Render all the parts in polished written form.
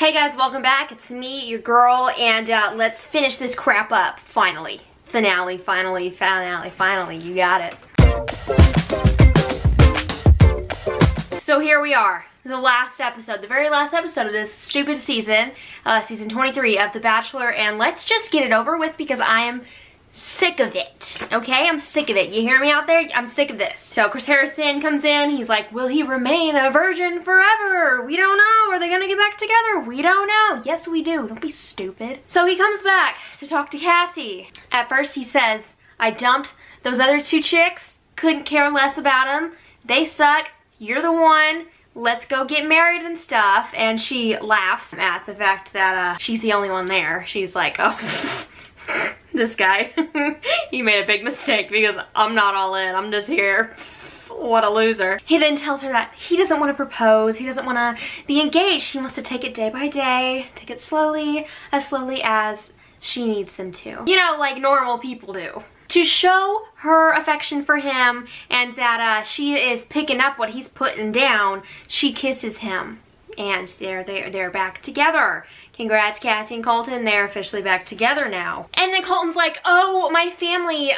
Hey guys, welcome back. It's me, your girl, and let's finish this crap up. Finally. Finale, finally, you got it. So here we are, the last episode, the very last episode of this stupid season, season 23 of The Bachelor, and let's just get it over with because I am sick of it, okay? I'm sick of it. You hear me out there? I'm sick of this. So Chris Harrison comes in. He's like, will he remain a virgin forever? We don't know. Are they gonna get back together? We don't know. Yes, we do. Don't be stupid. So he comes back to talk to Cassie. At first he says, I dumped those other two chicks. Couldn't care less about them. They suck. You're the one. Let's go get married and stuff. And she laughs at the fact that she's the only one there. She's like, oh, this guy, he made a big mistake because I'm not all in. I'm just here. What a loser. He then tells her that he doesn't want to propose. He doesn't want to be engaged. He wants to take it day by day, take it slowly as she needs them to. You know, like normal people do. To show her affection for him and that she is picking up what he's putting down, she kisses him. And they're back together. Congrats, Cassie and Colton. They're officially back together now. And then Colton's like, oh, my family,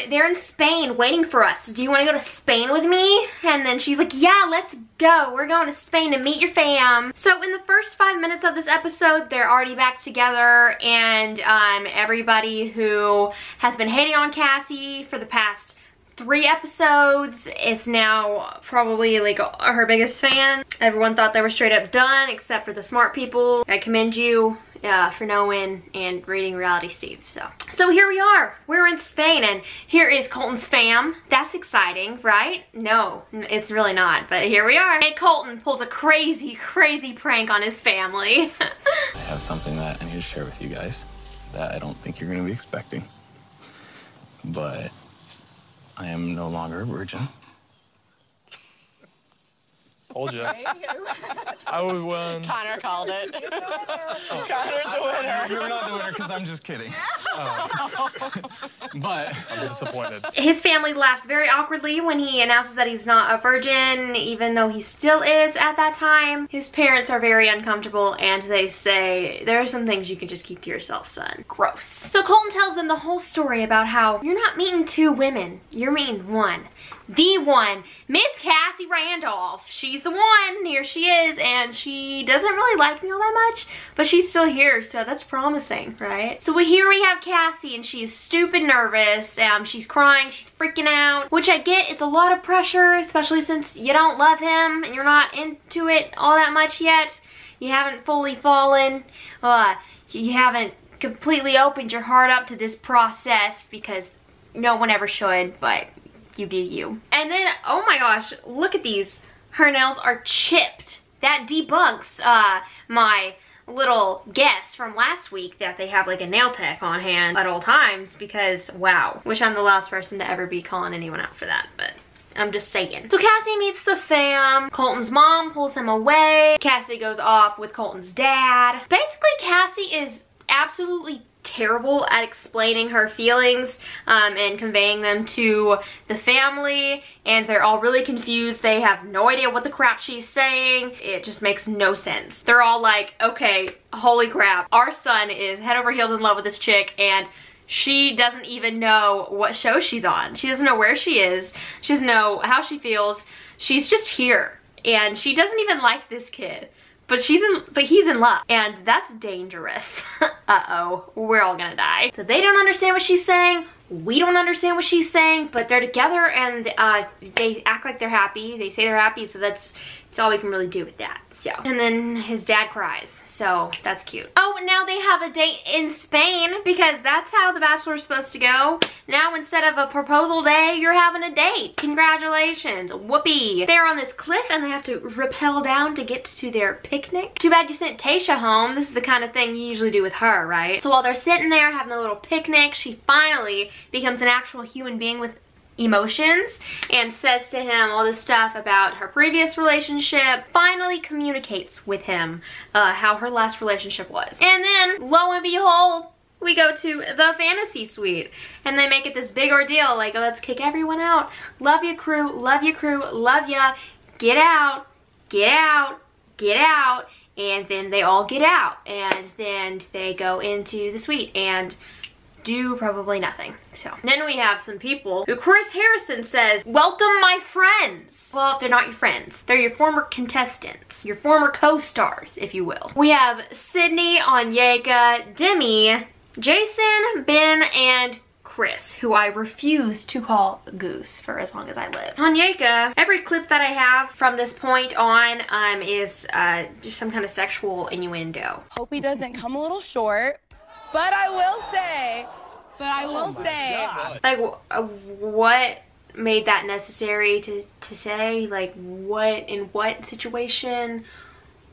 they're in Spain waiting for us. Do you want to go to Spain with me? And then she's like, yeah, let's go. We're going to Spain to meet your fam. So in the first 5 minutes of this episode, they're already back together. And everybody who has been hating on Cassie for the past 3 episodes is now probably like her biggest fan. Everyone thought they were straight up done except for the smart people. I commend you for knowing and reading Reality Steve. So here we are. We're in Spain and here is Colton's fam. That's exciting, right? No, it's really not, but here we are. And Colton pulls a crazy prank on his family. I have something that I need to share with you guys that I don't think you're going to be expecting. But I am no longer a virgin. Told you. I would win. Connor called it. Oh. Connor's the winner. You're not the winner because I'm just kidding. But I'm disappointed. His family laughs very awkwardly when he announces that he's not a virgin, even though he still is at that time. His parents are very uncomfortable and they say, there are some things you can just keep to yourself, son. Gross. So Colton tells them the whole story about how you're not meeting 2 women, you're meeting one. The one, Miss Cassie Randolph. She's the one. Here she is, and she doesn't really like me all that much, but she's still here, so that's promising, right? So here we have Cassie, and she's stupid nervous. She's crying, she's freaking out, which I get. It's a lot of pressure, especially since you don't love him and you're not into it all that much yet. You haven't fully fallen. You haven't completely opened your heart up to this process because no one ever should, but you do you. And then, oh my gosh, look at these. Her nails are chipped. That debunks my little guess from last week that they have like a nail tech on hand at all times because, wow. Wish I'm the last person to ever be calling anyone out for that, but I'm just saying. So Cassie meets the fam. Colton's mom pulls him away. Cassie goes off with Colton's dad. Basically, Cassie is absolutely terrible at explaining her feelings and conveying them to the family, and they're all really confused. They have no idea what the crap she's saying. It just makes no sense. They're all like, okay, holy crap, our son is head over heels in love with this chick and she doesn't even know what show she's on. She doesn't know where she is. She doesn't know how she feels. She's just here and she doesn't even like this kid. But he's in love, and that's dangerous. Uh-oh, we're all gonna die. So they don't understand what she's saying, we don't understand what she's saying, but they're together and they act like they're happy. They say they're happy, so that's all we can really do with that. So, and then his dad cries, so that's cute. Oh, and now they have a date in Spain because that's how The Bachelor's supposed to go. Now instead of a proposal day, you're having a date. Congratulations, whoopee. They're on this cliff and they have to rappel down to get to their picnic. Too bad you sent Tayshia home. This is the kind of thing you usually do with her, right? So while they're sitting there having a little picnic, she finally becomes an actual human being with emotions and says to him all this stuff about her previous relationship, finally communicates with him how her last relationship was. And then, lo and behold, we go to the fantasy suite and they make it this big ordeal, like, let's kick everyone out. Love ya crew, love ya crew, love ya. Get out, get out, get out. and then they all get out, and then they go into the suite and do probably nothing. So then we have some people who Chris Harrison says, welcome my friends. Well, they're not your friends. They're your former contestants, your former co-stars, if you will. We have Sydney, Onyeka, Demi, Jason, Ben, and Chris, who I refuse to call Goose for as long as I live. Onyeka, every clip that I have from this point on is just some kind of sexual innuendo. Hope he doesn't come a little short, but I will say, like, what made that necessary to say? Like, in what situation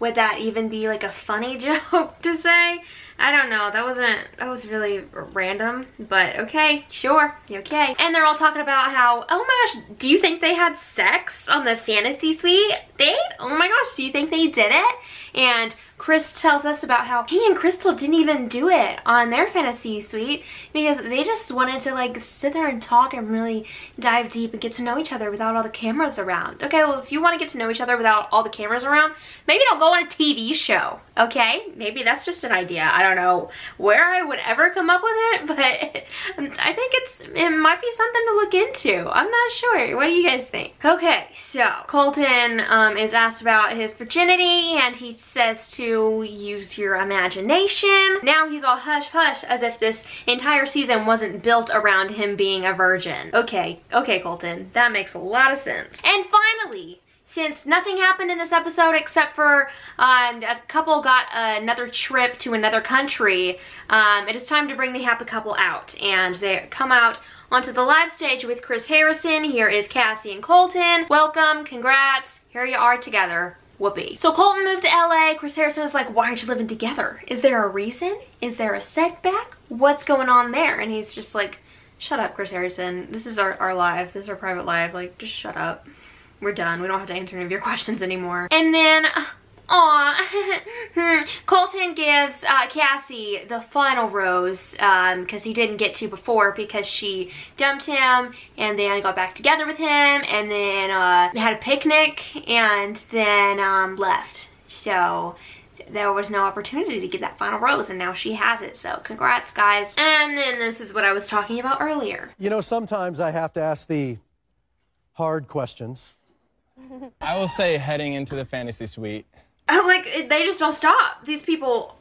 would that even be like a funny joke to say? I don't know. That was really random, but okay, sure, okay. And they're all talking about how, oh my gosh, do you think they had sex on the fantasy suite date? Oh my gosh, do you think they did it? And Chris tells us about how he and Crystal didn't even do it on their fantasy suite because they just wanted to like sit there and talk and really dive deep and get to know each other without all the cameras around. Okay, well, if you want to get to know each other without all the cameras around, maybe don't go on a TV show, okay? Maybe that's just an idea. I don't know where I would ever come up with it, but I think it might be something to look into. I'm not sure. What do you guys think? Okay, so Colton is asked about his virginity, and he says to use your imagination. Now he's all hush hush as if this entire season wasn't built around him being a virgin. Okay, Colton, that makes a lot of sense. And finally, since nothing happened in this episode except for a couple got another trip to another country, it is time to bring the happy couple out. And they come out onto the live stage with Chris Harrison. Here is Cassie and Colton. Welcome, congrats, here you are together. Whoopee. So Colton moved to LA. Chris Harrison was like, why aren't you living together? Is there a reason? Is there a setback? What's going on there? And he's just like, shut up, Chris Harrison. This is our life. This is our private life. Like, just shut up. We're done. We don't have to answer any of your questions anymore. And then, Colton gives Cassie the final rose because he didn't get to before because she dumped him and then got back together with him and then had a picnic and then left. So there was no opportunity to get that final rose, and now she has it. So congrats, guys. And then this is what I was talking about earlier. You know, sometimes I have to ask the hard questions. I will say heading into the fantasy suite. Like, they just don't stop. These people...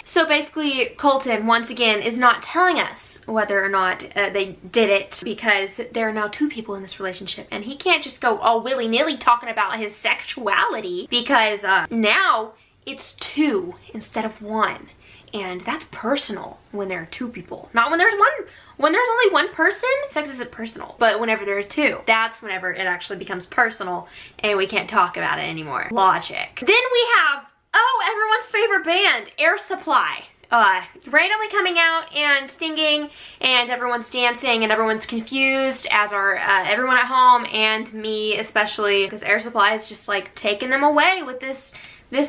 So basically, Colton, once again, is not telling us whether or not they did it because there are now two people in this relationship, and he can't just go all willy-nilly talking about his sexuality because now it's two instead of one. And that's personal when there are two people. Not when there's one. When there's only one person, sex isn't personal. But whenever there are two, that's whenever it actually becomes personal and we can't talk about it anymore. Logic. Then we have, everyone's favorite band, Air Supply. Randomly coming out and singing, and everyone's dancing, and everyone's confused, as are everyone at home, and me especially, because Air Supply is just like taking them away with this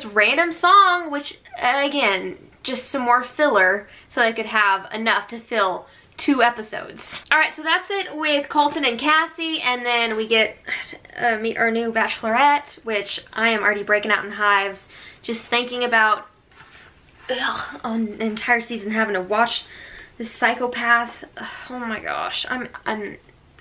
random song, which again, just some more filler so they could have enough to fill 2 episodes. Alright, so that's it with Colton and Cassie, and then we get meet our new bachelorette, which I am already breaking out in hives just thinking about on the entire season having to watch this psychopath. Oh my gosh, I'm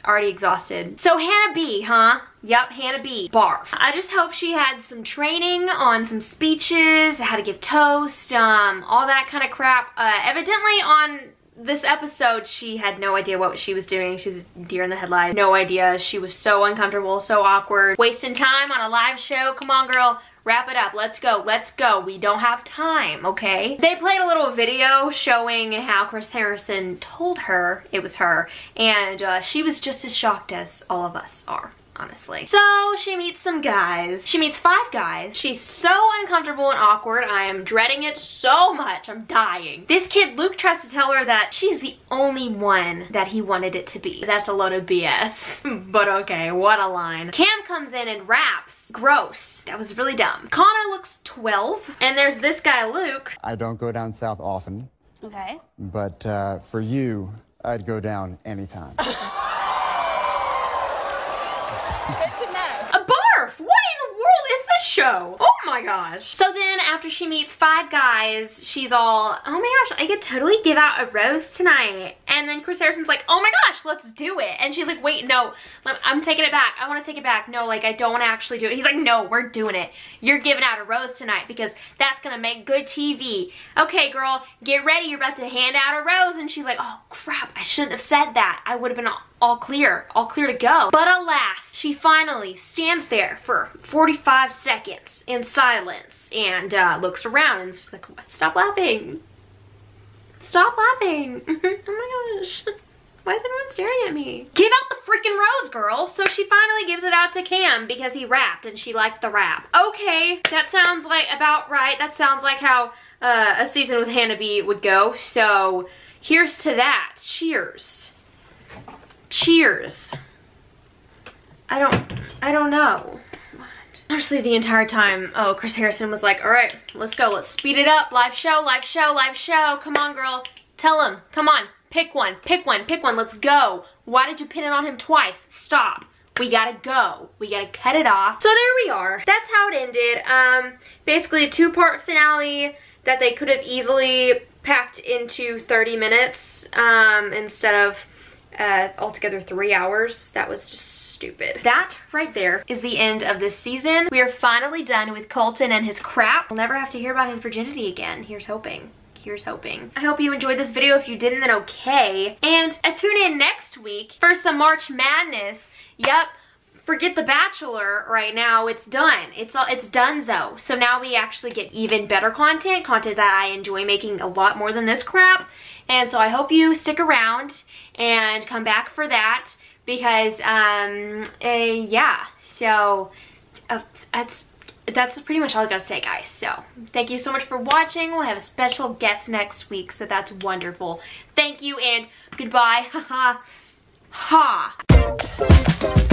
already exhausted. So Hannah B, huh? Yep, Hannah B. Barf. I just hope she had some training on some speeches, how to give toast, all that kind of crap. Evidently on this episode, she had no idea what she was doing. She was a deer in the headlights. No idea. She was so uncomfortable, so awkward. Wasting time on a live show. Come on, girl. Wrap it up. Let's go. Let's go. We don't have time, okay? They played a little video showing how Chris Harrison told her it was her, and she was just as shocked as all of us are, honestly. So she meets some guys. She meets 5 guys. She's so uncomfortable and awkward. I am dreading it so much. I'm dying. This kid, Luke, tries to tell her that she's the only one that he wanted it to be. That's a load of BS. But okay, what a line. Cam comes in and raps. Gross. That was really dumb. Connor looks 12. And there's this guy, Luke. I don't go down south often. okay. But for you, I'd go down anytime. Good to know. A barf! What in the world is this show. Oh my gosh. So then after she meets 5 guys, she's all, oh my gosh, I could totally give out a rose tonight. And then Chris Harrison's like, oh my gosh, let's do it. And she's like, wait, no, I'm taking it back. I want to take it back. No, like I don't want to actually do it. He's like, no, we're doing it. You're giving out a rose tonight because that's going to make good TV. Okay, girl, get ready. You're about to hand out a rose. And she's like, oh crap, I shouldn't have said that. I would have been all clear to go. But alas, she finally stands there for 45 seconds in silence and looks around and she's like, stop laughing. Stop laughing. Oh my gosh. Why is everyone staring at me? Give out the freaking rose, girl. So she finally gives it out to Cam because he rapped and she liked the rap. Okay, that sounds like about right. That sounds like how a season with Hannah B would go. So here's to that. Cheers. Cheers. I don't know. Honestly, the entire time, oh, Chris Harrison was like, all right, let's go. Let's speed it up. Live show, live show, live show. Come on, girl. Tell him. Come on. Pick one, pick one, pick one. Let's go. Why did you pin it on him twice? Stop. We gotta go. We gotta cut it off. So there we are. That's how it ended. Basically a 2-part finale that they could have easily packed into 30 minutes instead of altogether 3 hours. That was just stupid. That right there is the end of this season. We are finally done with Colton and his crap. We'll never have to hear about his virginity again. Here's hoping. Here's hoping. I hope you enjoyed this video. If you didn't, then okay. And tune in next week for some March Madness. Yep. Forget The Bachelor right now. It's done. It's donezo. So now we actually get even better content that I enjoy making a lot more than this crap. And so I hope you stick around and come back for that because, yeah. So that's pretty much all I gotta say, guys. So thank you so much for watching. We'll have a special guest next week, so that's wonderful. Thank you and goodbye. Ha ha. Ha.